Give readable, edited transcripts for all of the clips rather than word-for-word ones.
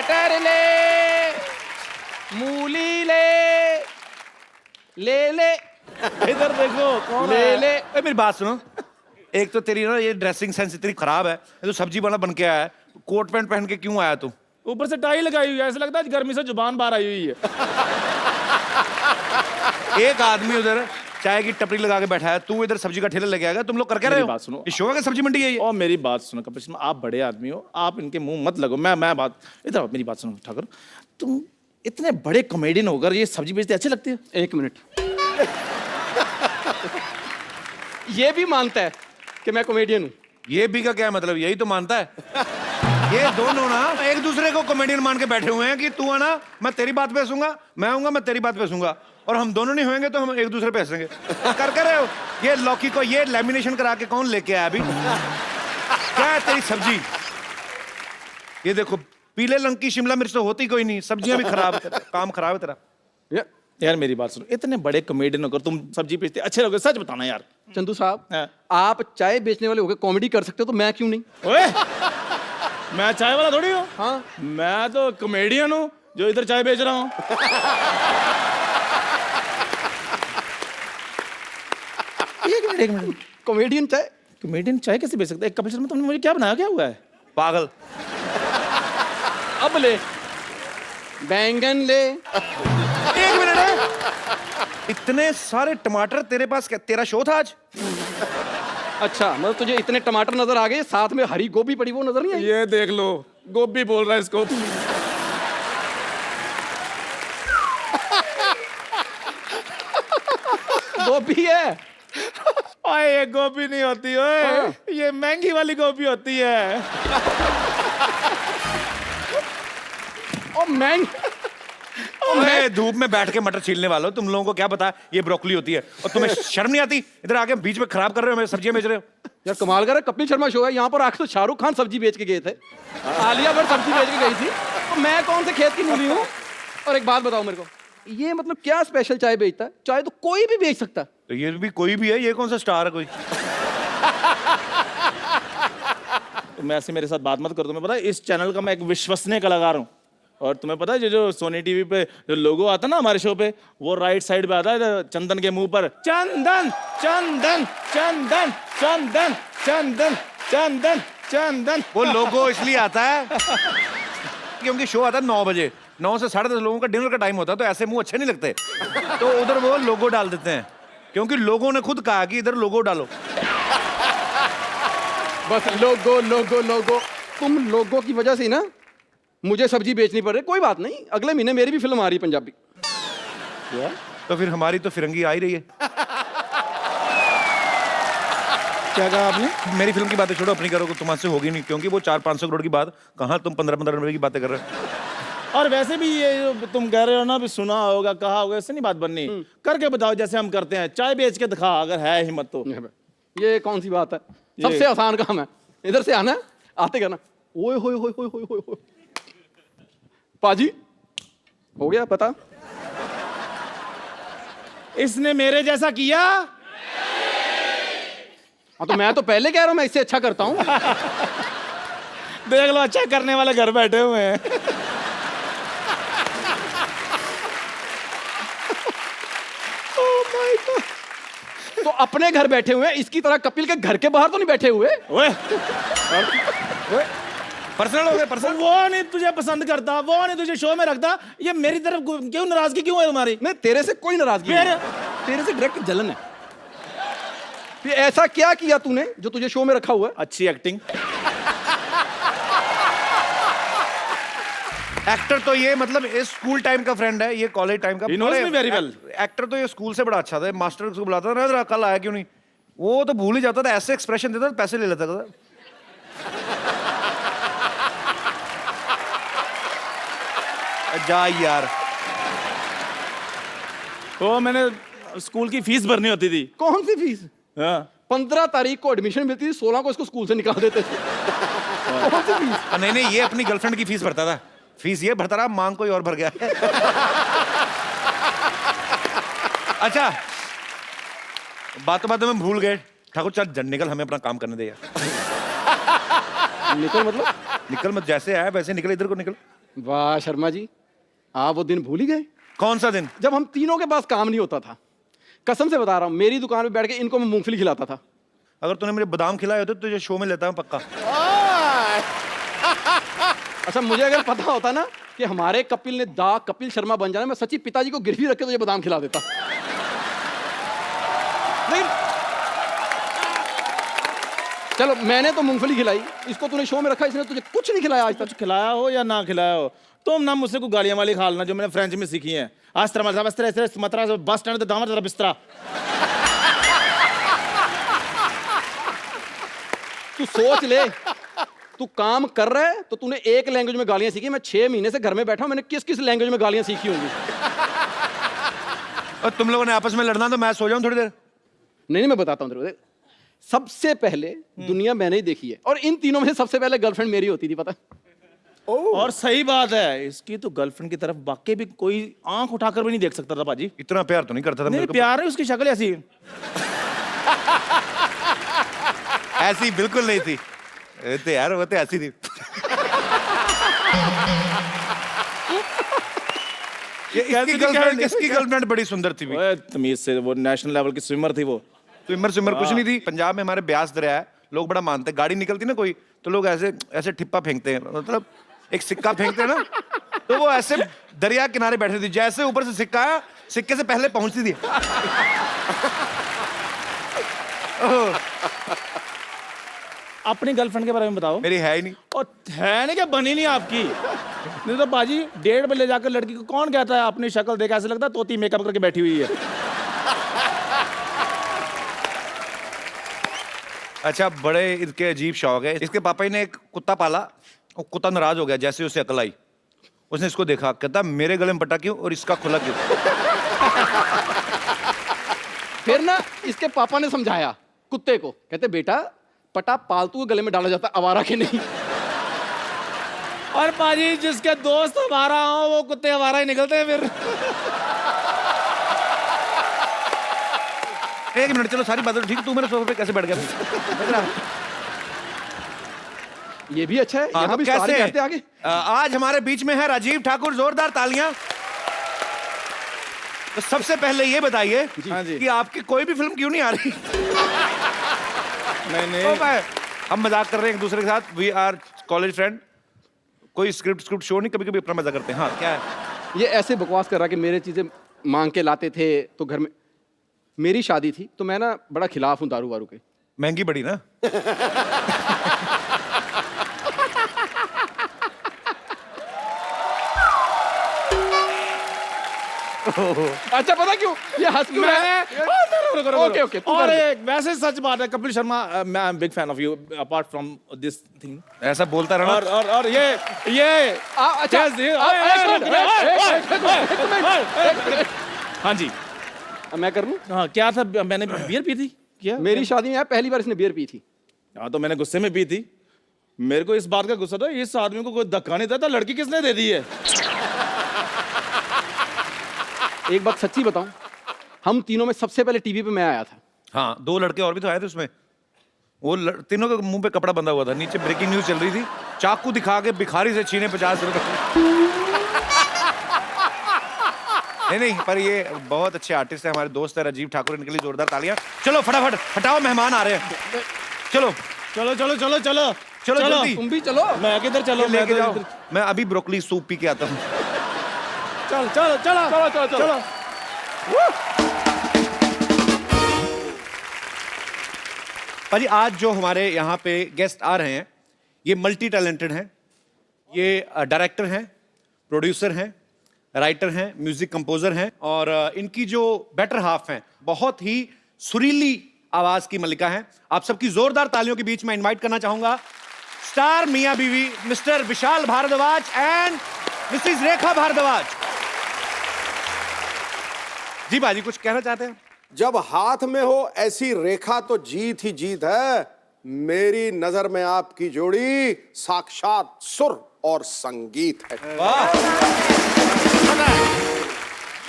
मटर ले, मूली ले, ले इधर देखो कौन ले है? ले। ए, मेरी बात सुनो। एक तो तेरी ना ये ड्रेसिंग सेंस इतनी खराब है, ये तो सब्जी वाला बन के आया है, कोट पैंट पहन के क्यों आया तू? ऊपर से टाई लगाई हुई है, ऐसा लगता है गर्मी से जुबान बाहर आई हुई है। एक आदमी उधर चाय की टपरी लगा के बैठा है, तू इधर सब्जी का ठेला लेके आएगा। तुम लोग कर क्या रहे मेरी हो? बात सुनो। ये शो है क्या सब्जी मंडी है ये? और मेरी बात सुनो कपिल शर्मा, आप बड़े आदमी हो, आप इनके मुंह मत लगो। मैं बात इधर आओ, मेरी बात सुनो ठाकुर, तुम इतने बड़े कॉमेडियन होकर ये सब्जी बेचते अच्छे लगते हो? एक मिनट। ये भी मानता है कि मैं कॉमेडियन हूँ। ये भी का क्या मतलब? यही तो मानता है। ये दोनों ना एक दूसरे को कॉमेडियन मान के बैठे हुए हैं कि तू आना मैं तेरी बात पे हंसूंगा, मैं आऊंगा मैं तेरी बात पे हंसूंगा, और हम दोनों नहीं होंगे तो हम एक दूसरे पे हंसेंगे। कर रहे हो? ये लौकी को ये लैमिनेशन करा के कौन लेके आया अभी? क्या है तेरी सब्जी? ये देखो पीले रंग की शिमला मिर्च तो होती कोई नहीं, सब्जियां भी खराब है, काम खराब है तेरा। यार मेरी बात सुनो, इतने बड़े कॉमेडियन होकर तुम सब्जी बेचते अच्छे लोगे, सच बताना यार। चंदू साहब, हाँ। आप चाय बेचने वाले होकर कॉमेडी कर सकते हो, तो मैं क्यों नहीं? ओए, मैं चाय वाला थोड़ी हूँ। हाँ, मैं तो कॉमेडियन हूँ जो इधर चाय बेच रहा हूँ। एक मिनट, कॉमेडियन चाय। कॉमेडियन चाय कैसे बेच सकता है? कपिल शर्मा, तुमने मुझे क्या बनाया, क्या हुआ है? पागल। अब ले, बैंगन ले। एक मिनट है, इतने सारे टमाटर तेरे पास? क्या तेरा शो था आज? अच्छा, मतलब तुझे इतने टमाटर नजर आ गए, साथ में हरी गोभी पड़ी वो नजर नहीं आई? ये देख लो, गोभी बोल रहा है इसको। गोभी है। ओए, ये गोभी नहीं होती ओए, हाँ। ये महंगी वाली गोभी होती है। और मैं ओए, धूप में बैठ के मटर छीलने वालों, तुम लोगों को क्या पता ये ब्रोकली होती है? और तुम्हें शर्म नहीं आती? इधर आके बीच में खराब कर रहे हो, मेरे सब्जियां बेच रहे हो। यार कमाल कर रहा है, कपिल शर्मा शो है, यहाँ पर आके तो शाहरुख खान सब्जी बेच के गए थे, आलिया भट्ट सब्जी बेच के गई थी, तो मैं कौन से खेत की मूली हूँ? और एक बात बताओ मेरे को, ये मतलब क्या स्पेशल चाय बेचता है? चाय तो कोई भी बेच सकता है। तो ये भी कोई भी है? ये कौन सा स्टार है कोई? तुम ऐसे मेरे साथ बात मत करो। तुम्हें पता है इस चैनल का मैं एक विश्वसनीय कलाकार हूँ, और तुम्हें पता है जो सोनी टीवी पे जो लोगो आता है ना हमारे शो पे, वो राइट साइड पे आता है इधर चंदन के मुंह पर, चंदन चंदन चंदन चंदन चंदन चंदन चंदन। वो लोगो इसलिए आता है क्योंकि शो आता है 9 बजे, 9 से 10:30 लोगों का डिनर का टाइम होता है, तो ऐसे मुंह अच्छे नहीं लगते, तो उधर वो लोगो डाल देते हैं, क्योंकि लोगों ने खुद कहा कि इधर लोगो डालो। बस लोगो लोगो लोगो, तुम लोगों की वजह से ही ना मुझे सब्जी बेचनी पड़ रही। कोई बात नहीं, अगले महीने मेरी भी फिल्म आ रही है पंजाबी। तो फिर हमारी तो फिरंगी आ ही रही है। क्या कहा आपने? मेरी फिल्म की बातें छोड़ो, अपनी करो, तुम्हारे होगी नहीं, क्योंकि वो 400-500 करोड़ की बात, कहाँ तुम 15-15 रुपए की बातें कर रहे हो। और वैसे भी ये जो तुम कह रहे हो ना, भी सुना होगा कहा होगा, इससे नहीं बात बननी। करके बताओ जैसे हम करते हैं, चाय बेच के दिखा अगर है हिम्मत तो। ये कौन सी बात है? सबसे आसान काम है, इधर से आना, आते करना, ओए होए होए होए होए होए होए। पाजी हो गया पता? इसने मेरे जैसा किया। हाँ, तो मैं तो पहले कह रहा हूँ मैं इससे अच्छा करता हूँ। देख लो, अच्छा करने वाले घर बैठे हुए हैं। तो अपने घर बैठे हुए हैं, इसकी तरह कपिल के घर के बाहर तो नहीं बैठे हुए। ओए, पर्सनल हो गए, पर्सनल। वो नहीं तुझे पसंद करता, वो नहीं तुझे शो में रखता, ये मेरी तरफ क्यों नाराजगी क्यों है तुम्हारी? नहीं, तेरे से कोई नाराजगी फिर? नहीं, तेरे से डायरेक्ट जलन है। फिर ऐसा क्या किया तूने जो तुझे शो में रखा हुआ है? अच्छी एक्टिंग। एक्टर तो ये मतलब इस स्कूल टाइम का फ्रेंड है, ये कॉलेज टाइम का। He knows me very well. Actor तो ये स्कूल से बड़ा अच्छा था, मास्टर को बुलाता था ना, जरा कल आया क्यों नहीं, वो तो भूल ही जाता था, ऐसे एक्सप्रेशन देता था, पैसे ले लेता था। जा यार, वो मैंने स्कूल की फीस भरनी होती थी। कौन सी फीस? हाँ। 15 तारीख को एडमिशन मिलती थी, 16 को इसको स्कूल से निकाल देते थे। कौन सी फीस? नहीं नहीं, ये अपनी गर्लफ्रेंड की फीस भरता था, फीस ये भरता रहा, मांग कोई और भर गया। अच्छा, बातों बातों में भूल गए, ठाकुर चल निकल, हमें अपना काम करने दे यार। निकल मतलब? निकल मत, जैसे आया वैसे निकल, इधर को निकल। वाह शर्मा जी, आप वो दिन भूल ही गए कौन सा दिन? जब हम तीनों के पास काम नहीं होता था। कसम से बता रहा हूँ, मेरी दुकान पे बैठ के इनको मैं मूंगफली खिलाता था। अगर तूने मेरे बादाम खिलाए होते तो तुझे शो में लेता हूँ पक्का। अच्छा, मुझे अगर पता होता ना कि हमारे कपिल ने दा कपिल शर्मा बन जाना, मैं सच्ची पिताजी को गिरवी रख के तुझे बादाम खिला देता। लेकिन चलो, मैंने तो मूंगफली खिलाई, इसको तूने शो में रखा, इसने तुझे कुछ नहीं खिलाया आज तक। कुछ खिलाया हो या ना खिलाया हो, तुम ना मुझसे को गालियां वाली खालना जो मैंने फ्रेंच में सीखी है। अस्त्र मतरा बस स्टैंड पे दामर जरा बिस्तरा। तू सोच ले, तू काम कर रहा है तो तूने एक लैंग्वेज में गालियां सीखी। मैं 6 महीने से घर में बैठा हूं, मैंने किस किस लैंग्वेज में गालियां सीखी होंगी। और तुम लोगों ने आपस में लड़ना तो मैं सो जाऊं थोड़ी देर। नहीं, मैं बताता हूं तेरे को। देख, सबसे पहले दुनिया मैंने ही देखी है, और इन तीनों में सबसे पहले गर्लफ्रेंड मेरी होती थी, पता? और सही बात है, इसकी तो गर्लफ्रेंड की तरफ वाकई भी कोई आंख उठाकर भी नहीं देख सकता था पाजी। इतना प्यार तो नहीं करता था नहीं, मेरे को। प्यार है, उसकी शक्ल ऐसी ऐसी बिल्कुल नहीं थी। तो यार वो तो ऐसी थी। इसकी गर्लफ्रेंड बड़ी सुंदर थी भी। ओए, तमीज से, वो नेशनल लेवल की स्विमर थी वो। स्विमर कुछ नहीं थी। पंजाब में हमारे ब्यास दरिया है, लोग बड़ा मानते हैं। गाड़ी निकलती ना कोई, तो लोग ऐसे ऐसे ठिप्पा फेंकते हैं, मतलब एक सिक्का फेंकते हैं ना, तो वो ऐसे दरिया किनारे बैठे थी। जैसे ऊपर से सिक्का आया, सिक्के से पहले पहुंचती थी। अपनी गर्लफ्रेंड के बारे में बताओ। मेरी है ही नहीं। और है नहीं क्या, बनी नहीं आपकी? नहीं तो बाजी, डेट पे ले जाकर लड़की को कौन कहता है अपनी शक्ल देख ऐसे लगता है तोती मेकअप करके बैठी हुई है। अच्छा, बड़े इसके अजीब शौक है। इसके पापा जी ने एक कुत्ता पाला, वो कुत्ता नाराज हो गया जैसे उसे अकल आई। उसने इसको देखा, कहता मेरे गले में पटा क्यों और इसका खुला क्यों? फिर ना इसके पापा ने समझाया कुत्ते को, कहते बेटा, पटा पालतू के गले में डाला जाता, आवारा के नहीं। और पाजी, जिसके दोस्त हमारा हो वो कुत्ते हमारा ही निकलते हैं फिर। एक मिनट, चलो सारी बातें ठीक। तू मेरे सोफे पे कैसे बैठ गया? ये भी अच्छा है, यहाँ भी कैसे सारे करते आगे। आज हमारे बीच में है राजीव ठाकुर। जोरदार तालियां। तो सबसे पहले ये बताइए हाँ जी। कि आपकी कोई भी फिल्म क्यों नहीं आ रही? नहीं, हम मजाक कर रहे हैं एक दूसरे के साथ। We are college friend. कोई स्क्रिप्ट शो नहीं, कभी कभी अपना मजा करते हैं। हाँ, क्या है? ये ऐसे बकवास कर रहा कि मेरे चीजें मांग के लाते थे तो घर में। मेरी शादी थी तो मैं ना बड़ा खिलाफ हूँ दारू वारू के। महंगी बड़ी ना। अच्छा, पता क्यों ये हंस क्यों रहा है? Okay okay. और एक वैसे सच बात है कपिल शर्मा, मैं I am big fan of you apart from this thing. ऐसा बोलता रहना। और ये अच्छा, हाँ जी, मैं कर लूं? हाँ, क्या था? मैंने बियर पी थी क्या? मेरी शादी में पहली बार इसने बियर पी थी। हाँ, तो मैंने गुस्से में पी थी। मेरे को इस बात का गुस्सा था, इस आदमी को कोई धक्का नहीं देता, लड़की किसने दे दी है? एक बात सच्ची बताऊं, हम तीनों में सबसे पहले टीवी पे मैं आया था। हाँ, 2 लड़के और भी तो आए थे उसमें। वो तीनों के मुंह पे कपड़ा बंधा हुआ था, नीचे ब्रेकिंग न्यूज चल रही थी। चाकू दिखा के भिखारी से छीने 50 रुपए। नहीं, पर ये बहुत अच्छे आर्टिस्ट है, हमारे दोस्त है राजीव ठाकुर। इनके लिए जोरदार तालियां। चलो फटाफट हटाओ, मेहमान आ रहे हैं। चलो चलो चलो चलो चलो चलो जल्दी। तुम भी चलो। मैं किधर चलो? लेके जाओ। मैं अभी ब्रोकली सूप पी के आता हूँ। चल चलो चलो चलो चलो चलो। भाजी, आज जो हमारे यहाँ पे गेस्ट आ रहे हैं, ये मल्टी टैलेंटेड हैं। ये डायरेक्टर हैं, प्रोड्यूसर हैं, राइटर हैं, म्यूजिक कंपोजर हैं, और इनकी जो बेटर हाफ हैं, बहुत ही सुरीली आवाज की मलिका हैं। आप सबकी जोरदार तालियों के बीच में इनवाइट करना चाहूंगा स्टार मियां बीवी mister Vishal Bhardwaj and Mrs Rekha Bhardwaj. जी बाजी, कुछ कहना चाहते हैं? जब हाथ में हो ऐसी रेखा तो जीत ही जीत है। मेरी नजर में आपकी जोड़ी साक्षात सुर और संगीत है।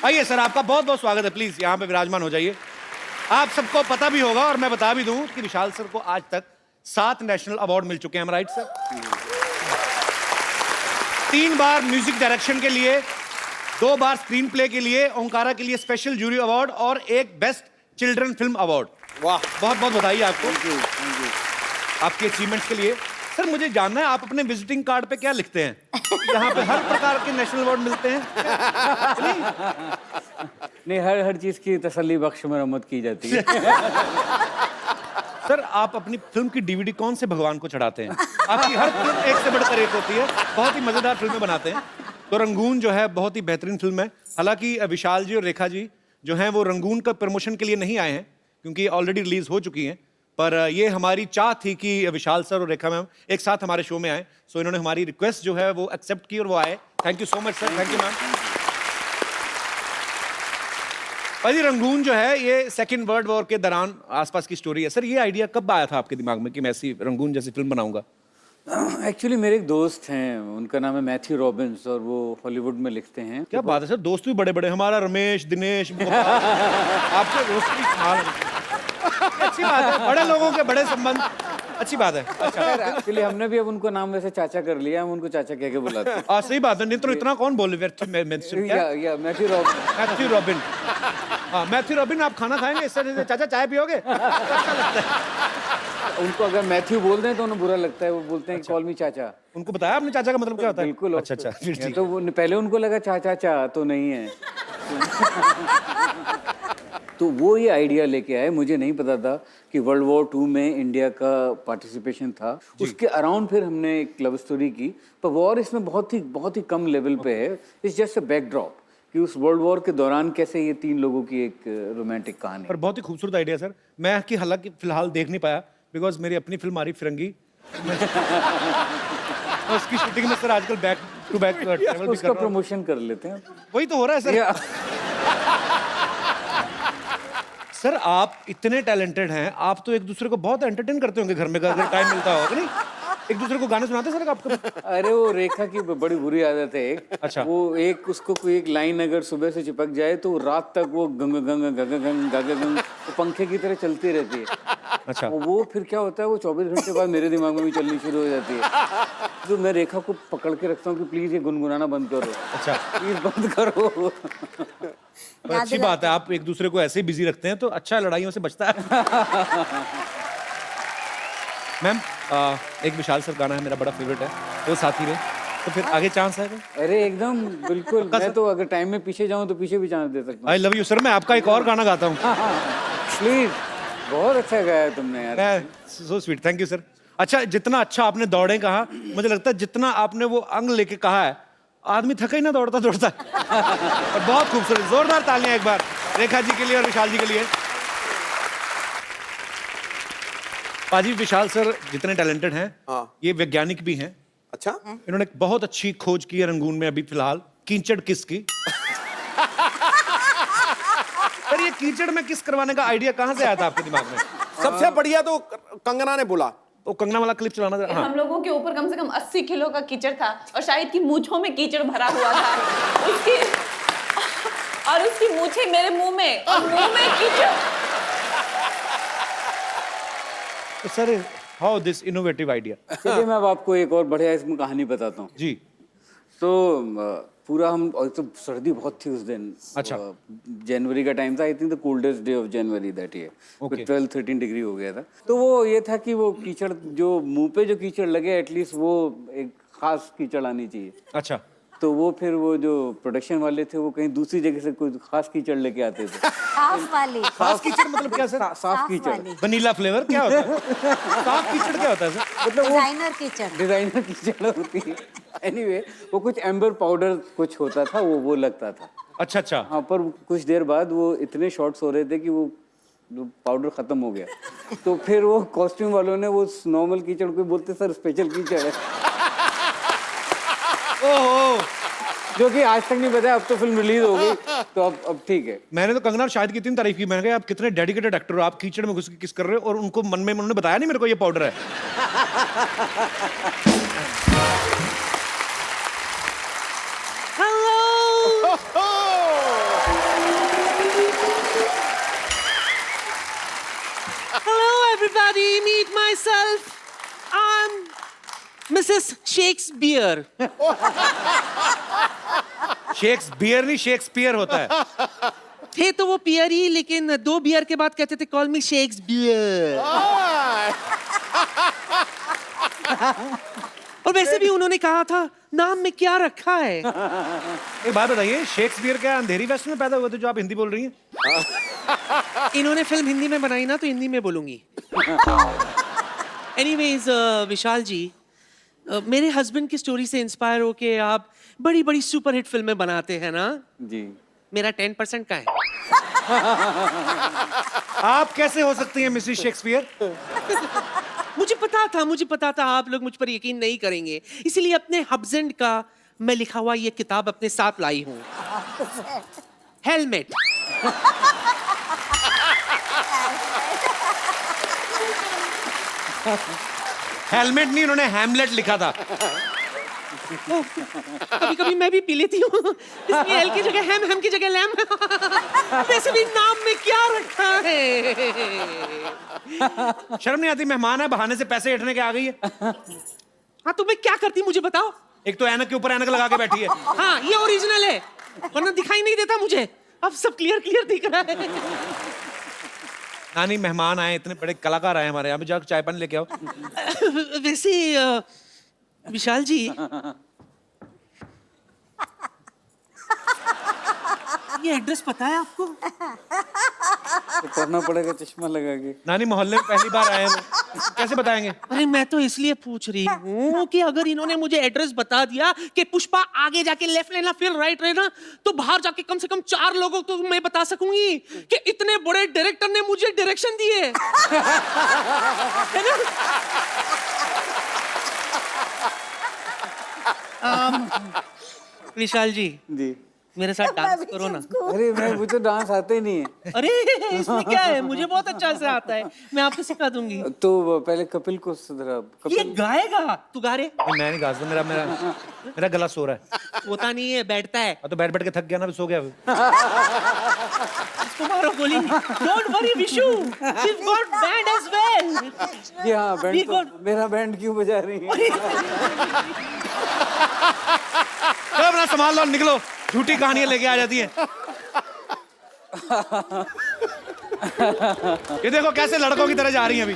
आइए सर, आपका बहुत बहुत स्वागत है। प्लीज यहाँ पे विराजमान हो जाइए। आप सबको पता भी होगा और मैं बता भी दूं कि विशाल सर को आज तक 7 नेशनल अवार्ड मिल चुके हैं। Right sir? 3 बार म्यूजिक डायरेक्शन के लिए, 2 बार स्क्रीन प्ले के लिए, ओंकारा के लिए स्पेशल जूरी अवार्ड और एक बेस्ट चिल्ड्रन फिल्म अवार्ड। वाह, बहुत बहुत बधाई आपको आपके अचीवमेंट्स के लिए। सर मुझे जानना है, आप अपने विजिटिंग कार्ड पे क्या लिखते हैं? यहाँ पे हर प्रकार के नेशनल अवार्ड मिलते हैं? नहीं, हर चीज की तसल्ली बख्श मरम्मत की जाती है। सर आप अपनी फिल्म की डीवीडी कौन से भगवान को चढ़ाते हैं? आपकी हर फिल्म एक से बढ़कर एक होती है, बहुत ही मजेदार फिल्में बनाते हैं। तो रंगून जो है बहुत ही बेहतरीन फिल्म है। हालांकि विशाल जी और रेखा जी जो हैं वो रंगून का प्रमोशन के लिए नहीं आए हैं क्योंकि ऑलरेडी रिलीज हो चुकी हैं, पर ये हमारी चाह थी कि विशाल सर और रेखा मैम एक साथ हमारे शो में आए। सो इन्होंने हमारी रिक्वेस्ट जो है वो एक्सेप्ट की और वो आए। Thank you so much sir, thank you ma'am. भाई रंगून जो है ये सेकेंड वर्ल्ड वॉर के दौरान आसपास की स्टोरी है। सर ये आइडिया कब आया था आपके दिमाग में कि मैं ऐसी रंगून जैसी फिल्म बनाऊंगा? एक्चुअली मेरे एक दोस्त हैं, उनका नाम है मैथ्यू रॉबिन्स और वो हॉलीवुड में लिखते हैं। क्या बात है सर, दोस्त भी बड़े बड़े, हमारा रमेश, दिनेश, आपके दोस्त भी कमाल हैं। अच्छी बात है, बड़े लोगों के बड़े संबंध, अच्छी बात है। अच्छा एक्चुअली हमने भी अब उनको नाम वैसे चाचा कर लिया, हम उनको चाचा कह के बुलाते हैं। सही बात है, नहीं तो इतना कौन बोले? Matthew robin. मैथ्यू रॉबिन, हाँ मैथ्यू रॉबिन, आप खाना खाएंगे इससे? चाचा चाय पियोगे? अच्छा लगता है। उनको अगर मैथ्यू बोल दें तो उन्हें बुरा लगता है, वो बोलते हैं कॉल मी चाचा। उनको बताया आपने चाचा का मतलब क्या होता है? बिल्कुल। अच्छा फिर ठीक। तो वो पहले उनको लगा चाचा चा तो नहीं है। तो वो ये आइडिया लेके आए, मुझे नहीं पता था कि वर्ल्ड वॉर 2 में इंडिया का पार्टिसिपेशन था। उसके अराउंड फिर हमने एक लव स्टोरी की, पर वॉर इसमें बहुत ही कम लेवल पे है। इट्स जस्ट अ बैकड्रॉप कि उस वर्ल्ड वॉर के दौरान कैसे ये 3 लोगों की एक रोमांटिक कहानी। पर बहुत ही खूबसूरत आइडिया सर। मैं कि हालांकि फिलहाल देख नहीं पाया बिकॉज मेरी अपनी फिल्म आ रही फिरंगी। उसकी शूटिंग में सर आजकल बैक टू बैक ट्रैवल भी कर रहा उसका प्रमोशन कर लेते हैं। वही तो हो रहा है सर। सर आप इतने टैलेंटेड हैं, आप तो एक दूसरे को बहुत एंटरटेन करते होंगे घर में, अगर टाइम मिलता होगा नहीं? एक दूसरे को गाने सुनाते सर आपको? अरे वो रेखा की बड़ी बुरी आदत है एक। अच्छा। वो एक उसको कोई एक लाइन अगर सुबह से चिपक जाए तो रात तक वो गंग गंग गंग गंग गंग गंग वो पंखे की तरह चलती रहती है। अच्छा। वो फिर क्या होता है, वो 24 घंटे बाद मेरे दिमाग में भी चलनी शुरू हो जाती है। तो मैं रेखा को पकड़ के रखता हूँ कि प्लीज ये गुनगुनाना बंद करो। अच्छा प्लीज बंद करो। अच्छी बात है, आप एक दूसरे को ऐसे ही बिजी रखते हैं तो अच्छा लड़ाइयों से बचता है। मैम एक विशाल सर गाना है मेरा बड़ा फेवरेट है, वो साथी रहे, तो फिर आगे चांस है? अरे एकदम बिल्कुल, मैं तो अगर टाइम में पीछे जाऊं तो पीछे भी चांस दे सकता हूं। आई लव यू सर, मैं आपका एक और गाना गाता हूँ। प्लीज, बहुत अच्छा गाया तुमने यार। So sweet, thank you sir. अच्छा जितना अच्छा आपने दौड़े कहा, मुझे लगता है जितना आपने वो अंग लेके कहा है, आदमी थका ही ना दौड़ता दौड़ता। और बहुत खूबसूरत, जोरदार तालियां एक बार रेखा जी के लिए और विशाल जी के लिए। पाजी विशाल सर जितने टैलेंटेड हैं, हाँ। ये वैज्ञानिक भी हैं। अच्छा, इन्होंने एक बहुत अच्छी खोज की है रंगून में अभी फिलहाल, कीचड़ किस की। सर ये कीचड़ में किस करवाने का आइडिया कहाँ से आया था आपके दिमाग में? सबसे बढ़िया तो कंगना ने बोला। वो कंगना वाला क्लिप चलाना था। हाँ। हम लोगों के ऊपर कम से कम 80 किलो का कीचड़ था और शायद की मूंछों में कीचड़ भरा हुआ था। उसकी मूंछें मेरे मुंह में और मुंह में कीचड़। तो sir how this innovative idea? चलिए मैं अब आपको एक और बढ़िया इसमें कहानी बताता हूँ। जी। तो पूरा हम, और तो सर्दी बहुत थी उस दिन। अच्छा। जनवरी का टाइम था, I think the coldest day of January that year. Okay. 12-13 degree हो गया था। तो वो ये था कि वो कीचड़ जो मुंह पे जो कीचड़ लगे, एटलीस्ट वो एक खास कीचड़ आनी चाहिए। अच्छा। तो वो फिर वो जो प्रोडक्शन वाले थे वो कहीं दूसरी जगह से कोई खास कीचड़ लेके आते थे। साफ वाली। खास कीचड़ मतलब क्या सर? साफ कीचड़। वाली। वनीला फ्लेवर क्या होता है? साफ कीचड़ क्या होता है सर? मतलब वो डिजाइनर किचन। डिजाइनर कीचड़ होती है। एनीवे वो कुछ एम्बर पाउडर कुछ होता था, वो लगता था। अच्छा अच्छा। हाँ, पर कुछ देर बाद वो इतने शॉट्स हो रहे थे कि वो पाउडर खत्म हो गया। तो फिर वो कॉस्ट्यूम वालों ने वो नॉर्मल कीचड़ को बोलते सर स्पेशल कीचड़ है। ओहो, जो कि आज तक नहीं बताया, अब तो फिल्म रिलीज हो गई तो अब ठीक है। मैंने तो कंगना और शाहिद की इतनी तारीफ की, मैंने कहा आप कितने डेडिकेटेड एक्टर हो, आप कीचड़ में घुस के किस कर रहे हो, और उनको मन में उन्होंने बताया नहीं मेरे को ये पाउडर है। Hello, everybody. Meet myself. I'm Miss this is Shakespeare. Shakespeare नहीं, शेक्सपियर होता है। थे तो वो पियर ही, लेकिन 2 बियर के बाद कहते थे कॉल मी शेक्सपियर। और वैसे भी उन्होंने कहा था नाम में क्या रखा है। एक बात बताइए, शेक्सपियर क्या अंधेरी वेस्ट में पैदा हुए थे जो आप हिंदी बोल रही हैं? इन्होंने फिल्म हिंदी में बनाई ना, तो हिंदी में बोलूंगी। एनीवेज विशाल जी, मेरे हस्बैंड की स्टोरी से इंस्पायर होके आप बड़ी बड़ी सुपरहिट फिल्में बनाते हैं ना। जी। मेरा 10% का है। आप कैसे हो सकती हैं मिसेस शेक्सपियर? मुझे पता था आप लोग मुझ पर यकीन नहीं करेंगे, इसीलिए अपने हस्बैंड का मैं लिखा हुआ ये किताब अपने साथ लाई हूँ। हेलमेट। हेलमेट नहीं, उन्होंने हैमलेट लिखा था। कभी कभी मैं भी पी लेती हूँ, इसलिए एल की जगह हैम की जगह लैम। वैसे भी नाम में क्या रखा है। शर्म नहीं आती? मेहमान है, बहाने से पैसे ऐंठने के आ गई है। हाँ तो मैं क्या करती मुझे बताओ। एक तो ऐनक के ऊपर ऐनक लगा के बैठी है। हाँ ये ओरिजिनल है, वरना दिखाई नहीं देता मुझे। अब सब क्लियर दिख रहा है। नानी, मेहमान आए, इतने बड़े कलाकार आए हमारे यहाँ पे, जाकर चाय पानी लेके आओ। वैसे विशाल जी, ये एड्रेस पता है आपको? तो करना पड़ेगा चश्मा लगा के। नानी, मोहल्ले में पहली बार आए हैं वो, कैसे बताएंगे? अरे मैं तो इसलिए पूछ रही हूँ कि अगर इन्होंने मुझे एड्रेस बता दिया कि पुष्पा आगे जाके लेफ्ट लेना फिर राइट लेना, तो बाहर जाके कम से कम 4 लोगों को मैं बता सकूंगी कि इतने बड़े डायरेक्टर ने मुझे डायरेक्शन दिए। है ना? विशाल जी, जी। मेरे साथ डांस करो ना। अरे मुझे डांस आते ही नहीं है। अरे इसमें क्या है, मुझे बहुत अच्छा से आता है, मैं आपको सिखा दूंगी। तो पहले कपिल को सुधरा। ये कपिल गाएगा, तू गा रे। मैं नहीं गा सकता, मेरा गला सो रहा है। होता नहीं है, बैठता है। तो बैठ बैठ के थक गया ना, सो गया। इसको मारो गोली। Don't worry Vishu, she's got band as well। जी हाँ, बैंड We तो, got- मेरा बैंड क्यों बजा रही है? तो अपना संभाल लो, निकलो, झूठी कहानियां लेके आ जाती हैं। ये देखो कैसे लड़कों की तरह जा रही हैं अभी।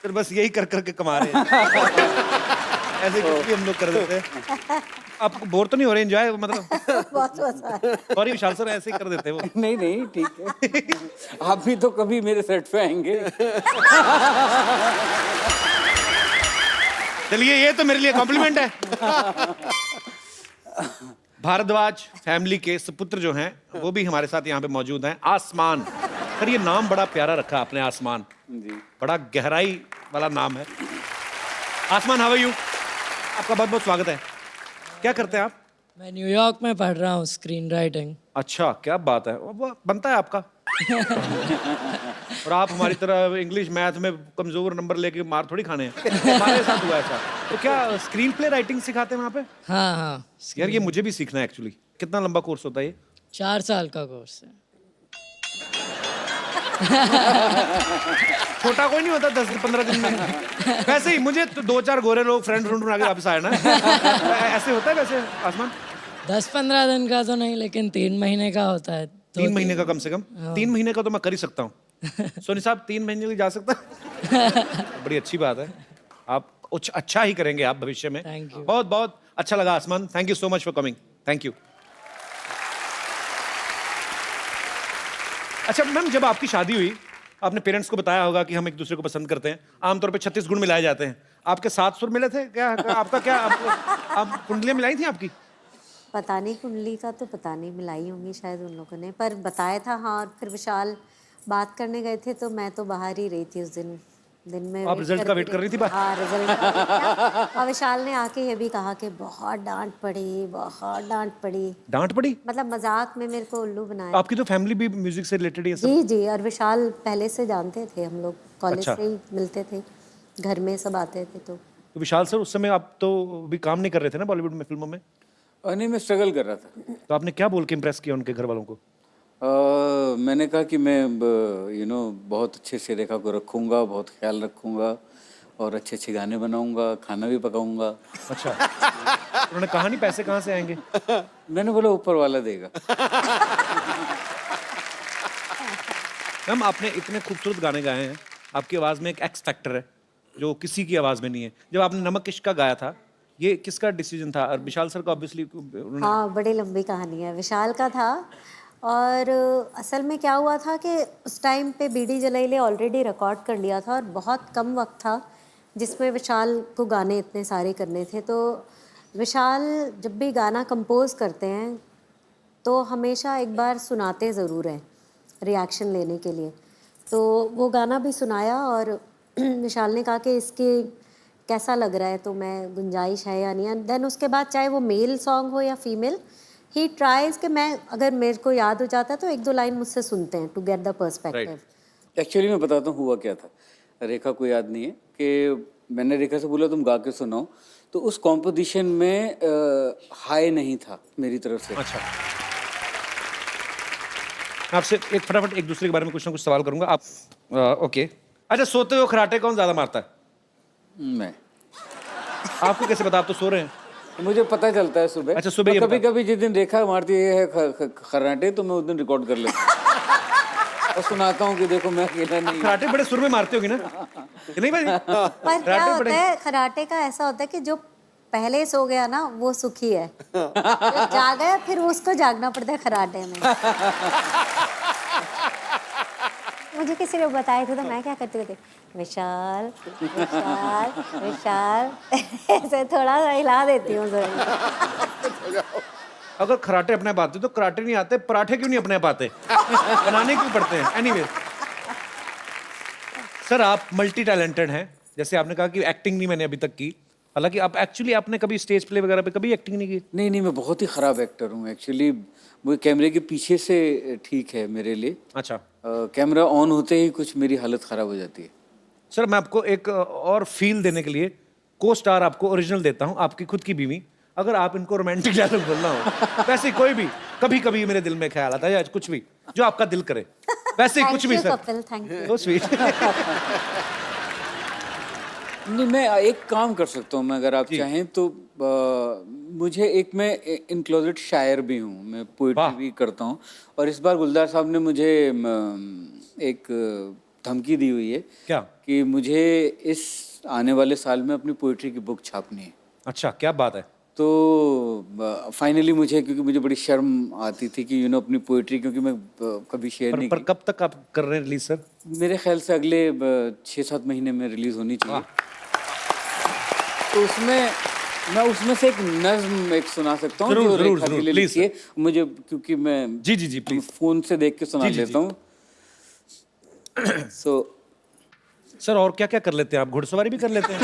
फिर बस यही कर करके कमा रहे हैं। ऐसे कुछ भी हम लोग कर देते हैं। आपको बोर तो नहीं हो रहे? एंजॉय मतलब? बहुत मजा आया। सॉरी विशाल सर, ऐसे ही कर देते हैं वो। नहीं नहीं, ठीक है। आप भी तो कभी मेरे सेट पे आएंगे। चलिए, ये तो मेरे लिए कॉम्प्लीमेंट है। भारद्वाज फैमिली के सुपुत्र जो हैं वो भी हमारे साथ यहाँ पे मौजूद हैं। आसमान, सर ये नाम बड़ा प्यारा रखा आपने, आसमान। जी। बड़ा गहराई वाला नाम है। आसमान, हाउ आर यू? आपका बहुत बहुत स्वागत है। क्या करते हैं आप? मैं न्यूयॉर्क में पढ़ रहा हूँ स्क्रीन राइटिंग। अच्छा, क्या बात है, वो बनता है आपका। और आप हमारी तरह इंग्लिश मैथ में कमजोर नंबर लेके मार थोड़ी खाने हैं। हमारे साथ हुआ ऐसा। तो क्या स्क्रीन प्ले राइटिंग सिखाते हैं वहाँ पे? हाँ हाँ, यार ये मुझे भी सीखना है एक्चुअली। कितना लंबा कोर्स होता है ये? 4 साल का कोर्स है। छोटा कोई नहीं होता 10-15 दिन में। वैसे ही मुझे तो 2-4 गोरे लोग फ्रेंड बना के वापस आए ना। ऐसे होता है वैसे आसमान? 10-15 दिन का तो नहीं, लेकिन 3 महीने का होता है। 3 महीने का कम से कम? 3 महीने का तो मैं कर ही सकता हूँ। सोनी साहब 3 महीने की जा सकता? बड़ी अच्छी बात है। आप कुछ अच्छा ही करेंगे आप भविष्य में। Thank you. बहुत बहुत अच्छा लगा आसमान। Thank you so much for coming. Thank you. अच्छा मैम, जब आपकी शादी हुई आपने पेरेंट्स को बताया होगा कि हम एक दूसरे को पसंद करते हैं। आमतौर पे 36 गुण मिलाए जाते हैं। आपके 7 सुर मिले थे क्या? आपका क्या आप कुंडलियां मिलाई थी आपकी? पता नहीं, कुंडली का तो पता नहीं, मिलाई होंगी शायद उन लोगों ने, पर बताया था। हाँ, और फिर विशाल बात करने गए थे तो मैं तो बाहर ही रही थी उस दिन में। आप रिजल्ट का वेट कर रही थी बाहर? हाँ, रिजल्ट। और विशाल ने आके ये भी कहा कि बहुत डांट पड़ी, बहुत डांट पड़ी। डांट पड़ी? मतलब मजाक में मेरे को उल्लू बनाया। आपकी तो फैमिली भी म्यूजिक से रिलेटेड है सब? जी जी, और विशाल पहले से जानते थे, हम लोग कॉलेज अच्छा। से ही मिलते थे, घर में सब आते थे। तो विशाल सर उस समय आप तो भी काम नहीं कर रहे थे ना बॉलीवुड में, फिल्मों में? और नहीं, मैं स्ट्रगल कर रहा था। तो आपने क्या बोल के इम्प्रेस किया उनके घर वालों को? मैंने कहा कि मैं बहुत अच्छे से रेखा को रखूँगा, बहुत ख्याल रखूँगा और अच्छे अच्छे गाने बनाऊँगा, खाना भी पकाऊँगा। अच्छा। उन्होंने कहा नहीं पैसे कहाँ से आएंगे? मैंने बोला ऊपर वाला देगा। मैम आपने इतने खूबसूरत गाने गाए हैं, आपकी आवाज़ में एक एक्स फैक्टर है जो किसी की आवाज़ में नहीं है। जब आपने नमक इश्क का गाया था, ये किसका डिसीजन था? और विशाल सर को ऑब्वियसली हाँ, बड़ी लंबी कहानी है। विशाल का था और असल में क्या हुआ था कि उस टाइम पे बीडी जलाइले ऑलरेडी रिकॉर्ड कर लिया था और बहुत कम वक्त था जिसमें विशाल को गाने इतने सारे करने थे। तो विशाल जब भी गाना कंपोज करते हैं तो हमेशा एक बार सुनाते ज़रूर हैं रिएक्शन लेने के लिए। तो वो गाना भी सुनाया और विशाल ने कहा कि इसके कैसा लग रहा है, तो मैं गुंजाइश है या नहीं है। देन उसके बाद चाहे वो मेल सॉन्ग हो या फीमेल, ही ट्राइज कि मैं अगर मेरे को याद हो जाता है तो एक दो लाइन मुझसे सुनते हैं to get the perspective. Actually मैं बताता हूँ हुआ क्या था। रेखा को याद नहीं है कि मैंने रेखा से बोला तुम गा के सुनाओ, तो उस कॉम्पोजिशन में हाई नहीं था मेरी तरफ से। अच्छा। मैं आपसे एक फटाफट एक दूसरे के बारे में कुछ ना कुछ सवाल करूंगा। आप ओके। अच्छा, सोते हो खराटे कौन ज्यादा मारता है? मैं। आपको कैसे पता? आप तो सो रहे हैं। मुझे पता चलता है सुबह। अच्छा, सुबह ये कभी कभी जिस दिन रेखा मारती है खराटे तो मैं उस दिन रिकॉर्ड कर लेता हूँ और सुनाता हूँ कि देखो मैं अकेला नहीं। खराटे बड़े सुर में मारते होगी ना? कि नहीं भाई? पर क्या होता है खराटे का, ऐसा होता है कि जो पहले सो गया ना वो सुखी है, जो जागा है फिर उसको जागना पड़ता है खराटे में। मुझे किसी ने बताया था तो मैं क्या करती थी, विशाल विशाल विशाल ऐसे थोड़ा सा हिला देती हूँ। अगर खराटे अपने आप आते तो कराटे नहीं आते, पराठे क्यों नहीं अपने आप आते? बनाने क्यों पड़ते हैं? एनीवे सर, आप मल्टी टैलेंटेड हैं। जैसे आपने कहा कि एक्टिंग नहीं मैंने अभी तक की, हालांकि आप एक्चुअली आपने कभी स्टेज प्ले वगैरह पे कभी एक्टिंग नहीं की? नहीं, मैं बहुत ही ख़राब एक्टर हूँ एक्चुअली। वो कैमरे के पीछे से ठीक है मेरे लिए। अच्छा। कैमरा ऑन होते ही कुछ मेरी हालत ख़राब हो जाती है। सर, मैं आपको एक और फील देने के लिए को स्टार आपको ओरिजिनल देता हूँ, आपकी खुद की बीवी। अगर आप इनको रोमांटिक डायलॉग बोलना हो, वैसे कोई भी, कभी कभी मेरे दिल में ख्याल आता है या कुछ भी जो आपका दिल करे, वैसे कुछ भी sir. Thank you. So sweet। नहीं, मैं एक काम कर सकता हूँ मैं, अगर आप चाहें तो। मुझे एक, मैं इन क्लोजेट शायर भी हूँ, मैं पोइट्री भी करता हूँ। और इस बार गुलजार साहब ने मुझे एक धमकी दी हुई है। क्या? कि मुझे इस आने वाले साल में अपनी पोइट्री की बुक छापनी है। अच्छा, क्या बात है। तो फाइनली मुझे, क्योंकि मुझे बड़ी शर्म आती थी कि अपनी पोइट्री, क्योंकि मैं कभी शेयर नहीं पर कब तक आप कर रहे हैं रिलीज सर? मेरे ख्याल से अगले 6-7 महीने में रिलीज होनी चाहिए। तो मैं उसमें से एक नज्म एक सुना सकता हूँ जो रेखा के लिए लिखी है मुझे, क्योंकि मैं जी प्लीज फोन से देख के सुना लेता हूँ। सर, और क्या क्या कर लेते हैं आप? घुड़सवारी भी कर लेते हैं?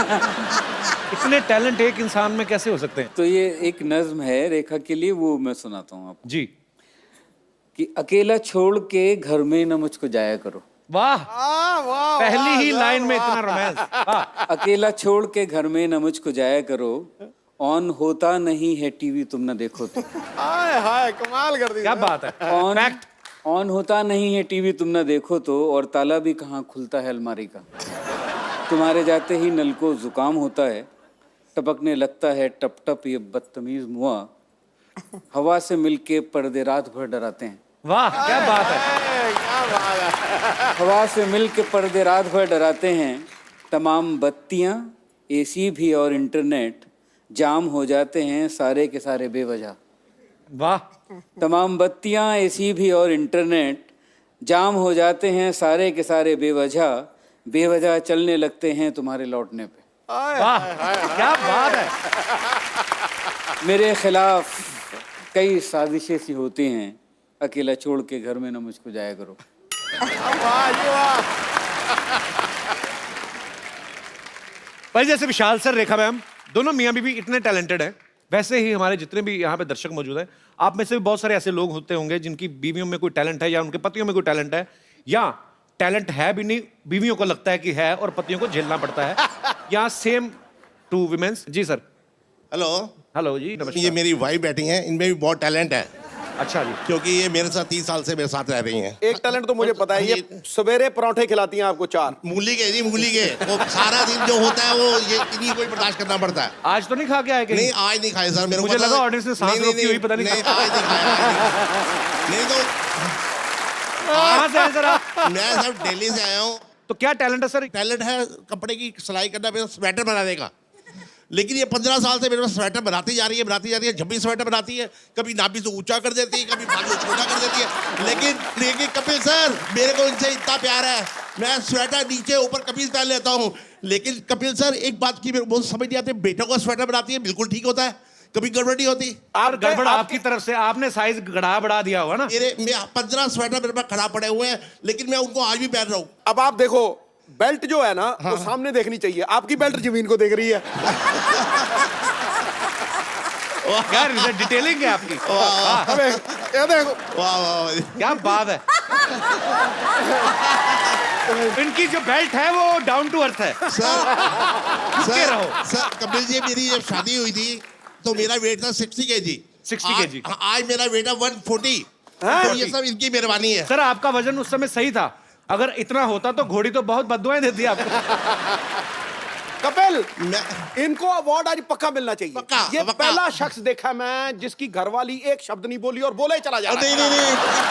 इतने टैलेंट एक इंसान में कैसे हो सकते हैं? तो ये एक नज्म है रेखा के लिए, वो मैं सुनाता हूँ आपको। जी। कि अकेला छोड़ के घर में न मुझको जाया करो। वाह, पहली ही लाइन में इतना रोमांस। अकेला छोड़ के घर में न मुझको जाया करो, ऑन होता नहीं है टीवी तुम न देखो तो। हाय हाय, कमाल कर दी। क्या बात है। ऑन होता नहीं है टीवी तुम न देखो तो, और ताला भी कहाँ खुलता है अलमारी का। तुम्हारे जाते ही नल को जुकाम होता है, टपकने लगता है टप टप ये बदतमीज मुआ, हवा से मिलके पर्दे रात भर डराते हैं। वाह, क्या बात है। हवा से मिलके पर्दे रात भर डराते हैं, तमाम बत्तियां, एसी भी और इंटरनेट जाम हो जाते हैं सारे के सारे बेवजह। वाह। तमाम बत्तियां, एसी भी और इंटरनेट जाम हो जाते हैं सारे के सारे बेवजह चलने लगते हैं तुम्हारे लौटने पे। वाह, क्या बात है। मेरे खिलाफ कई साजिशें सी होती हैं, अकेला छोड़ के घर में न मुझको जाया करो। भाई, जैसे विशाल सर, रेखा मैम, दोनों मियाँ बीवी इतने टैलेंटेड हैं, वैसे ही हमारे जितने भी यहाँ पे दर्शक मौजूद हैं, आप में से भी बहुत सारे ऐसे लोग होते होंगे जिनकी बीवियों में कोई टैलेंट है या उनके पतियों में कोई टैलेंट है, या टैलेंट है भी नहीं, बीवियों को लगता है कि है और पतियों को झेलना पड़ता है, या सेम टू विमेंस। जी सर। हेलो। हेलो जी, नमस्कार। ये मेरी वाइफ बैठी हैं, इनमें भी बहुत टैलेंट है। अच्छा जी। क्योंकि ये मेरे साथ 30 साल से मेरे साथ रह रही हैं। एक टैलेंट तो मुझे पता है, ये सवेरे पराठे खिलाती हैं आपको 4 मूली के जी, मूली के वो सारा दिन जो होता है वो ये इन्हीं को ही बर्दाश्त करना पड़ता है। आज तो नहीं खा के आए कहीं? नहीं आज नहीं खाए सर, मेरे को मुझे पता लगा है। ऑडियंस ने सांस रोकी हुई, पता नहीं नहीं आज नहीं खाया। नहीं तो कहाँ से आए सर आप? मैं सर दिल्ली से आया हूँ। तो क्या टैलेंट है सर? टैलेंट है कपड़े की सिलाई करना, मेरा स्वेटर बनाने का। लेकिन ये 15 साल से मेरे पास स्वेटर बनाती जा रही है, जब भी स्वेटर बनाती है कभी नाभि से ऊंचा कर देती है, कभी बाजू छोटा कर देती है। लेकिन कपिल सर, मेरे को इनसे इतना प्यार है, मैं स्वेटर नीचे ऊपर कभी पहन लेता हूँ। लेकिन कपिल सर एक बात की मेरे को समझ नहीं आती, बेटों का स्वेटर बनाती है बिल्कुल ठीक होता है, कभी गड़बड़ नहीं होती। आप गड़बड़ आपकी तरफ से, आपने साइज बढ़ा दिया होगा ना। मेरे 15 स्वेटर मेरे पास खराब पड़े हुए हैं, लेकिन मैं उनको आज भी पहन रहा हूँ। अब आप देखो, बेल्ट जो है ना वो सामने देखनी चाहिए, आपकी बेल्ट जमीन को देख रही है। यार डिटेलिंग है आपकी। अब ये देखो, वाह वाह, क्या बात है। इनकी जो बेल्ट है वो डाउन टू अर्थ है। सर रहो। सर कपिल जी, मेरी जब शादी हुई थी तो मेरा वेट था 60 kg। 60 kg। आज मेरा वेट है 140। तो ये सब इनकी मेहरबानी है। सर आपका वजन उस समय सही था, अगर इतना होता तो घोड़ी तो बहुत बददुआएं देती आपको। कपिल मैं इनको अवार्ड आज पक्का मिलना चाहिए। पक्का, ये पक्का। पहला शख्स देखा मैं जिसकी घरवाली एक शब्द नहीं बोली और बोले चला जा रहा है। नहीं बोले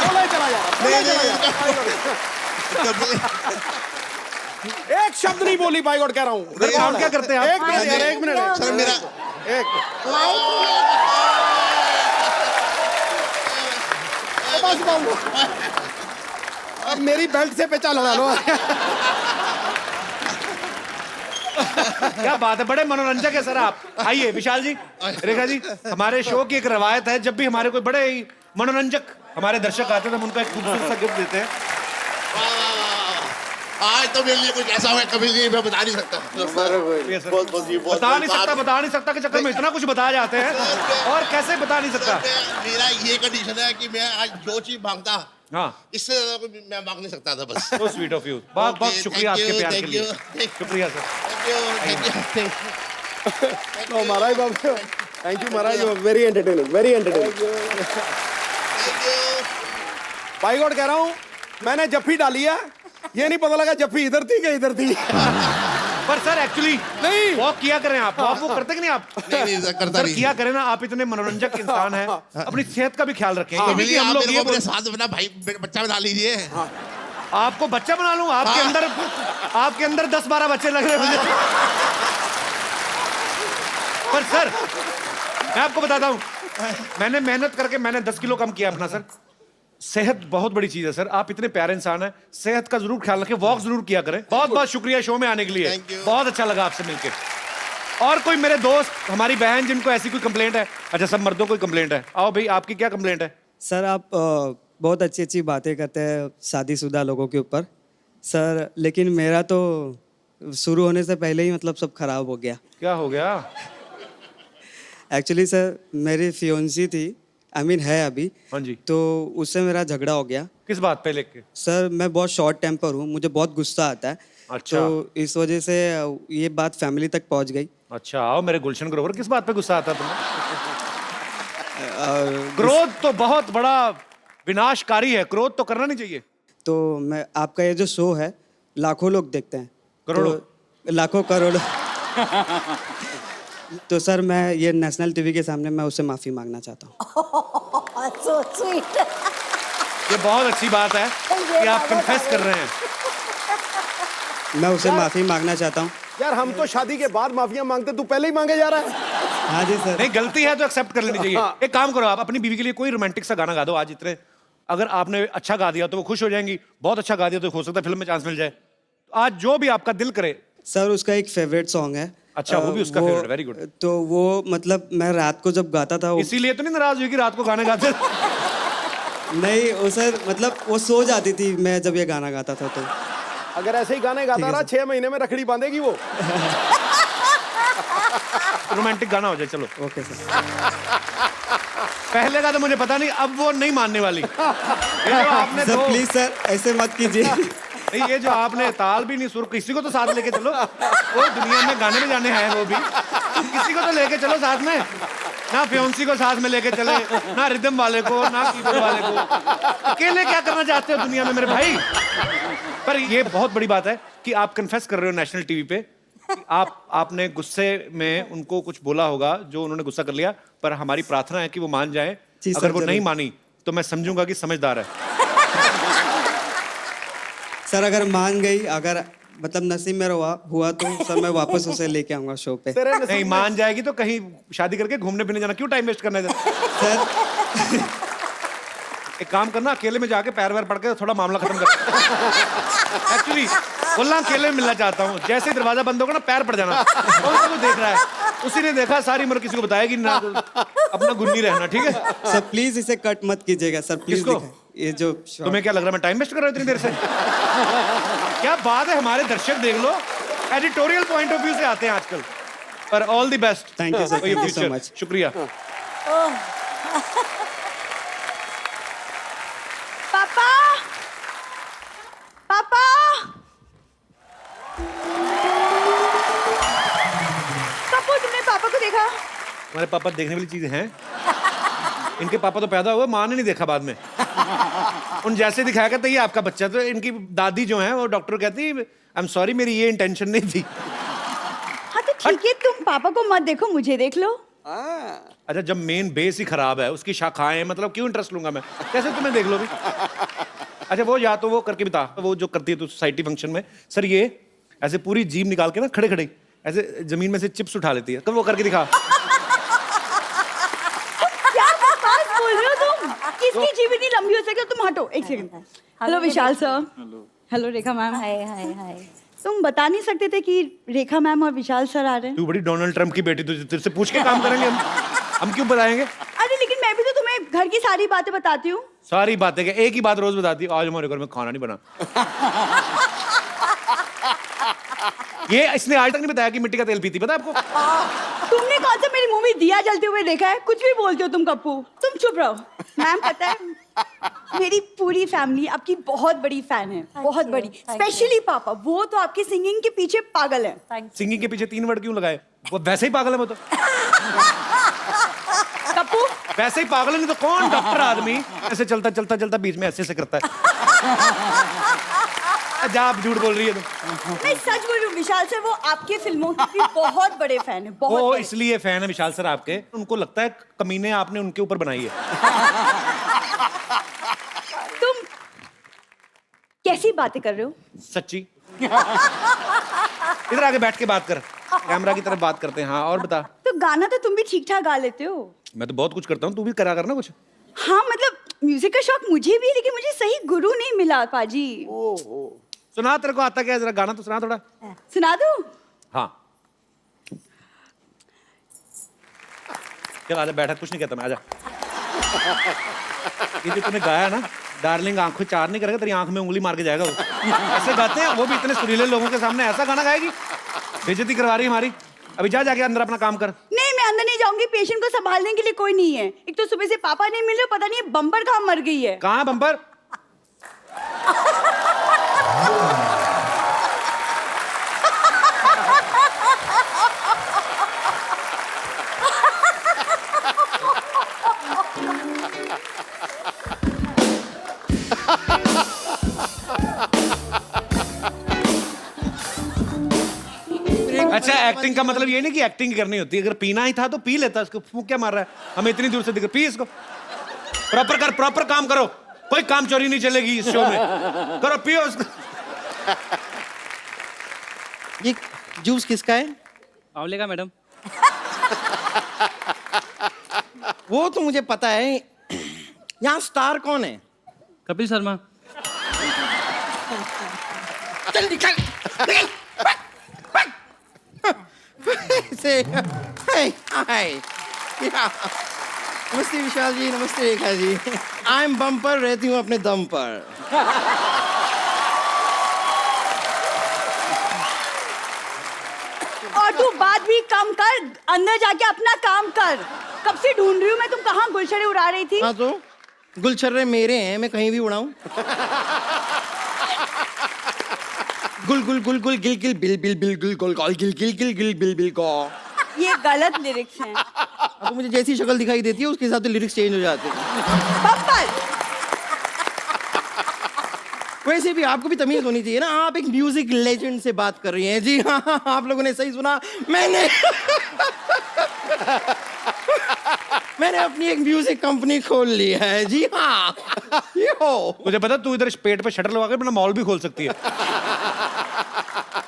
चला जा रहा है, बोले नहीं, चला जा रहा है। एक शब्द नहीं बोली, बाई गॉड कह रहा हूँ। काम क्या करते हैं आप? एक मिनट यार, एक मिनट सर मेरा एक अब मेरी बेल्ट से पेचा लगा लो। क्या बात है, बड़े मनोरंजक है सर आप। आइए विशाल जी, रेखा जी, हमारे शो की एक रवायत है, जब भी हमारे कोई बड़े ही मनोरंजक हमारे दर्शक आते हैं तो हम उनको एक खूबसूरत सा गिफ्ट देते हैं। आज तो मेरे लिए कुछ ऐसा हुआ कभी नहीं, मैं बता नहीं सकता। बता नहीं सकता के चक्कर में इतना कुछ बताया जाते हैं, और कैसे बता नहीं सकता। मेरा ये कंडीशन है कि मैं आज जो चीज मांगता, हाँ, इससे ज्यादा कोई मैं मांग नहीं सकता था बस। so sweet of you। बहुत बहुत शुक्रिया आपके प्यार के लिए। शुक्रिया सर। तो महाराज बाबू, थैंक यू महाराज, very entertaining, very entertaining. By God कह रहा हूँ, मैंने जफ्फी डाली है, ये नहीं पता लगा जफ्फी इधर थी कि इधर थी। पर सर एक्चुअली नहीं वॉक किया करें आप, वॉक वो करते कि नहीं आप? नहीं सर, करता सर नहीं। किया करें ना, आप इतने मनोरंजक इंसान हैं, अपनी सेहत का भी ख्याल रखें। हाँ, क्योंकि हम लोग मेरे ये को अपने साथ अपना भाई बच्चा बना लीजिए। आपको बच्चा बना लूं? आपके अंदर 10-12 बच्चे लग रहे हैं मुझे। पर सर मैं आपको बताता हूं, मैंने मेहनत करके मैंने 10 किलो कम किया अपना। सर सेहत बहुत बड़ी चीज है सर, आप इतने प्यारे इंसान हैं, सेहत का जरूर ख्याल रखें, वॉक जरूर किया करें। बहुत बहुत शुक्रिया शो में आने के लिए, बहुत अच्छा लगा आपसे मिलके। और कोई मेरे दोस्त, हमारी बहन जिनको ऐसी कोई कंप्लेंट है? अच्छा सब मर्दों को कंप्लेंट है, आओ भाई आपकी क्या कंप्लेंट है? सर आप बहुत अच्छी अच्छी बातें करते हैं शादीशुदा लोगों के ऊपर सर, लेकिन मेरा तो शुरू होने से पहले ही मतलब सब खराब हो गया। क्या हो गया? एक्चुअली सर मेरी फियोन्सी थी, आई मीन है अभी। हाँ जी। तो उससे मेरा झगड़ा हो गया। किस बात पे लेके? सर मैं बहुत शॉर्ट टेम्पर हूँ, मुझे बहुत गुस्सा आता है। अच्छा। तो इस वजह से ये बात फैमिली तक पहुँच गई। अच्छा आओ मेरे गुलशन ग्रोवर, किस बात पे गुस्सा आता है तुम्हें? क्रोध तो बहुत बड़ा विनाशकारी है, क्रोध तो करना नहीं चाहिए। तो मैं आपका ये जो शो है लाखों लोग देखते हैं, करोड़ों? तो लाखों करोड़ों। तो सर मैं ये नेशनल टीवी के सामने मैं उससे माफी मांगना चाहता हूँ। So sweet. ये बहुत अच्छी बात है कि आप कन्फेस कर रहे हैं। मैं उसे माफी मांगना चाहता हूँ। यार हम तो शादी के बाद माफिया मांगते, तू पहले ही मांगे जा रहा है। हाँ जी सर। नहीं गलती है तो एक्सेप्ट कर लेनी चाहिए। एक काम करो, आप अपनी बीवी के लिए कोई रोमांटिक सा गाना गा दो आज। इतने अगर आपने अच्छा गा दिया तो वो खुश हो जाएंगी, बहुत अच्छा गा दिया तो हो सकता है फिल्म में चांस मिल जाए। आज जो भी आपका दिल करे। सर उसका एक फेवरेट सॉन्ग है। अच्छा वो भी उसका फेवरेट, वेरी गुड। तो वो मतलब मैं रात को जब गाता था इसीलिए तो नहीं नाराज हुई कि रात को गाने गाते? नहीं वो सर मतलब वो सो जाती थी मैं जब ये गाना गाता था। तो अगर ऐसे ही गाने गाता रहा 6 महीने में रखड़ी बांधेगी वो। रोमांटिक गाना हो जाए चलो। Okay sir. पहले का तो मुझे पता नहीं, अब वो नहीं मानने वाली। ये जो आपने सर प्लीज सर ऐसे मत कीजिए। नहीं ये जो आपने ताल भी नहीं, सुर, किसी को तो साथ लेके चलो। वो दुनिया में गाने में जाने हैं वो भी, किसी को तो लेके चलो साथ में। ना फियोंसी को साथ में लेके चले, ना रिदम वाले को, ना कीबोर्ड वाले को। अकेले क्या करना चाहते हो दुनिया में मेरे भाई? पर ये बहुत बड़ी बात है कि आप कन्फेस कर रहे हो नेशनल टीवी पे कि आपने गुस्से में उनको कुछ बोला होगा जो उन्होंने गुस्सा कर लिया, पर हमारी प्रार्थना है कि वो मान जाए। जी सर, अगर वो जरूर। नहीं मानी तो मैं समझूंगा कि समझदार है। सर अगर मान गई, अगर मतलब नसीब में हुआ तो सर मैं वापस उसे लेके आऊंगा शो पे। नहीं मान जाएगी तो कहीं शादी करके घूमने फिरने जाना, क्यों टाइम वेस्ट करना है इधर? सर एक काम करना, अकेले में जाके पैर वैर पड़ के थोड़ा मामला खत्म कर। एक्चुअली बोलना अकेले में मिलना चाहता हूँ। जैसे ही दरवाजा बंद होगा ना, पैर पड़ जाना। कौन सा को देख रहा है? उसी ने देखा, सारी उम्र किसी को बताएगी ना, अपना गुन्नी रहना, ठीक है? सर प्लीज इसे कट मत कीजिएगा सर, प्लीज। किसको? ये जो तुम्हें क्या लग रहा है मैं टाइम वेस्ट कर रहा हूँ इतनी देर से? क्या बात है, हमारे दर्शक देख लो, एडिटोरियल पॉइंट ऑफ व्यू से आते हैं आजकल। पर all the best. Thank you, sir. Thank you so much. शुक्रिया। पापा, पापा, कपूर, तुमने पापा को देखा? हमारे पापा देखने वाली चीज हैं। इनके पापा तो पैदा हुए, माँ ने नहीं देखा बाद में। उन जैसे दिखाया करता ये आपका बच्चा। तो इनकी दादी जो है वो डॉक्टर कहती आई एम सॉरी, मेरी ये इंटेंशन नहीं थी। हाँ तो ठीक है, तुम पापा को मत देखो, मुझे देख लो। अच्छा, जब मेन बेस ही खराब है, उसकी शाखाएं, मतलब क्यों इंटरेस्ट लूंगा मैं? कैसे तुम्हें देख लो भी? अच्छा, वो या तो वो करके बता, वो जो करती है तो सोसाइटी फंक्शन में, सर ये ऐसे पूरी जीभ निकाल के ना खड़े खड़े ऐसे जमीन में से चिप्स उठा लेती है, कब वो करके दिखा। क्या बकवास बोल रहे हो तुम? किसकी जीभ इतनी लंबी हो सकती है? तुम हटो एक सेकंड। हेलो विशाल सर। हेलो रेखा मैम। हाय हाय हाय। तुम बता नहीं सकते थे कि रेखा मैम और विशाल सर आ रहे हैं? तू बड़ी डोनाल्ड ट्रम्प की बेटी, तुझे तेरे से पूछ के काम करेंगे हम क्यों बताएंगे? अरे लेकिन मैं भी तो तुम्हें घर की सारी बातें बताती हूँ। सारी बातें क्या, एक ही बात रोज बताती है, आज हमारे घर में खाना नहीं बना। ये इसने आज तक नहीं बताया कि मिट्टी का तेल पीती, पता है आपको? तुमने कौन सा मेरी मुंह में दिया जलते हुए देखा है? कुछ भी बोलते हो तुम कप्पू। तुम चुप रहो। मैम पता है, मेरी पूरी फैमिली आपकी बहुत बड़ी फैन है, बहुत बड़ी। स्पेशली पापा, वो तो आपकी सिंगिंग के पीछे पागल है। सिंगिंग के पीछे 3 वर्ड क्यों लगाए? वो वैसे ही पागल है वो तो। कप्पू वैसे ही पागल है, नहीं तो कौन डॉक्टर आदमी ऐसे चलता चलता चलता बीच में ऐसे करता है। जा, आप झूठ बोल रही है तुम। मैं सच बोल रही हूँ विशाल सर, वो आपके फिल्मों के भी बहुत बड़े फैन है, बहुत वो बड़े। इसलिए फैन है विशाल सर आपके, उनको लगता है कमीने आपने उनके ऊपर बनाई है। तुम कैसी बातें कर रहे हो? सच्ची। इधर आके बैठ के बात कर, कैमरा की तरफ बात करते हैं। हाँ, और बता। तो गाना तो तुम भी ठीक ठाक गा लेते हो। मैं तो बहुत कुछ करता हूँ, तू भी करा करना कुछ। हाँ मतलब म्यूजिक का शौक मुझे भी है, लेकिन मुझे सही गुरु नहीं मिला पाजी। सुना, तेरे को आता क्या? जरा गाना तो सुना थोड़ा। सुना दूं? हाँ, चल आजा, बैठा, कुछ नहीं कहता मैं, आजा। ये जो तूने गाया ना, डार्लिंग आंखों चार नहीं करेगा, तेरी आंख में उंगली मार के जाएगा वो। ऐसे गाते हैं वो भी, इतने सुरीले लोगों के सामने ऐसा गाना गाएगी? बेइज्जती करवा रही हमारी। अभी जा, जाके अंदर अपना काम कर। नहीं, मैं अंदर नहीं जाऊंगी, पेशेंट को संभालने के लिए कोई नहीं है। एक तो सुबह से पापा नहीं मिल रहे, पता नहीं बम्पर कहाँ मर गई है। कहाँ बम्पर? अच्छा, एक्टिंग का मतलब ये नहीं कि एक्टिंग करनी होती है। अगर पीना ही था तो पी लेता, इसको फूंक क्या मार रहा है? हमें इतनी दूर से दिख, पी इसको। प्रॉपर कर, प्रॉपर काम करो, कोई काम चोरी नहीं चलेगी इस शो में। करो, पियो उसको। ये जूस किसका है? आंवले का मैडम। वो तो मुझे पता है। यहाँ स्टार कौन है? कपिल शर्मा। चल निकल, निकल। से हाय हाय, नमस्ते विशाल जी, नमस्ते Rekha ji. I am bumper, रहती हूँ अपने दम पर। और तू बात भी कम कर, अंदर जाके अपना काम कर। कब से ढूंढ रही हूँ मैं, तुम कहाँ गुलछड़े उड़ा रही थी? हाँ तो गुलछर्रे मेरे हैं, मैं कहीं भी उड़ाऊं। Gul Gul Gul Gul Gill Gill bill bill bill Gul Gul Gul Gill Gill Gill Gill bill bill गो। ये गलत लिरिक्स हैं। अब मुझे जैसी शक्ल दिखाई देती है उसके हिसाब से लिरिक्स चेंज हो जाते हैं। बब्बर वैसे भी आपको भी तमीज होनी चाहिए ना, आप एक म्यूजिक लेजेंड से बात कर रही हैं। जी हाँ, आप लोगों ने सही सुना, मैंने अपनी एक म्यूजिक कंपनी खोल ली है। जी हाँ, ये हो। मुझे पता तू इधर पेट पे शटर लगा के अपना मॉल भी खोल सकती है।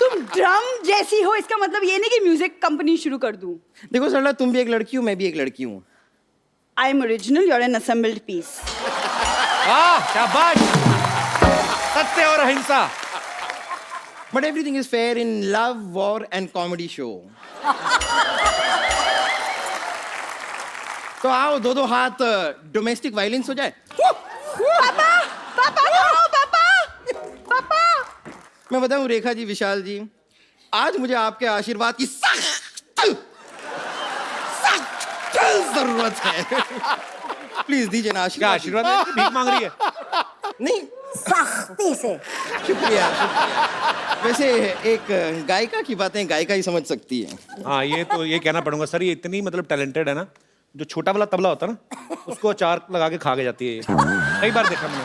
तुम ड्रम जैसी हो, इसका मतलब ये नहीं कि म्यूजिक कंपनी शुरू कर दूं। देखो सरला, तुम भी एक लड़की हो, मैं भी एक लड़की हूँ। I am original, you are an assembled piece. शाबाश, सत्य और अहिंसा। But everything is fair in love, war and comedy show. तो आओ, दो हाथ डोमेस्टिक वायलेंस हो जाए। पापा पापा पापा पापा। मैं बताऊं रेखा जी, विशाल जी, आज मुझे आपके आशीर्वाद की सख्त जरूरत है। प्लीज दीजिए ना क्या आशीर्वाद। आशीर्वाद भीख मांग रही है? नहीं, सख्ती से। शुक्रिया। वैसे एक गायिका की बातें गायिका ही समझ सकती है। हाँ, ये तो ये कहना पड़ूंगा सर, ये इतनी मतलब टैलेंटेड है ना, जो छोटा वाला तबला होता है ना, उसको अचार लगा के खा के जाती है ये। कई बार देखा मैंने।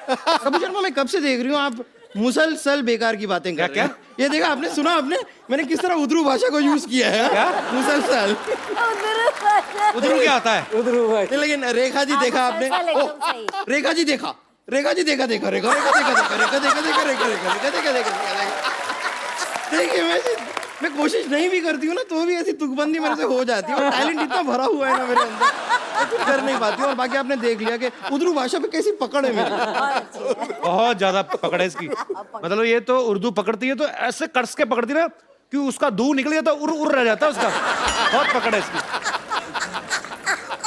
कपूर शर्मा, मैं कब से देख रही हूँ आप मुसलसल बेकार की बातें कर रहे हैं। ये देखा आपने, सुना आपने मैंने किस तरह उर्दू भाषा को यूज किया है? क्या? मुसलसल। उधर क्या आता है? नहीं, लेकिन रेखा जी देखा आपने? रेखा जी देखा, रेखा जी देखा, देखा रेखा, रेखा देखा, देखा रेखा, देखा देखा रेखा, रेखा रेखा देखा, देखा देखा। देखिए, मैं कोशिश नहीं भी करती हूँ ना, तो भी ऐसी तुकबंदी मेरे से हो जाती है। और टैलेंट इतना भरा हुआ है ना मेरे अंदर, मैं कुछ कर नहीं पाती हूँ। और बाकी आपने देख लिया कि उर्दू भाषा पे कैसी पकड़ है मेरी। बहुत ज्यादा पकड़ है इसकी। मतलब ये तो उर्दू पकड़ती है तो ऐसे कस के पकड़ती ना कि उसका दूर निकल जाता, उर उर रह जाता है उसका। बहुत पकड़ है इसकी।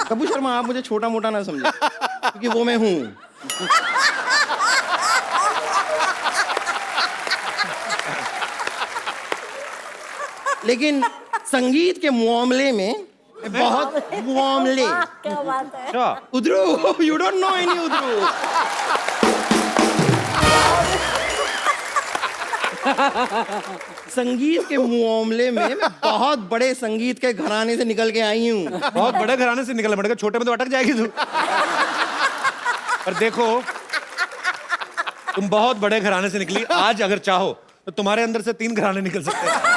कपूर शर्मा, आप मुझे छोटा मोटा ना समझे, क्योंकि वो मैं हूँ। लेकिन संगीत के मामले में बहुत मामले। क्या बात है। उधरू, यू डोंट नो एनी उधरू। संगीत के मामले में मैं बहुत बड़े संगीत के घराने से निकल के आई हूँ। बहुत बड़े घराने से निकलना पड़ेगा, छोटे में तो अटक जाएगी तू। पर देखो, तुम बहुत बड़े घराने से निकली। आज अगर चाहो तो तुम्हारे अंदर से 3 घराने निकल सकते हैं।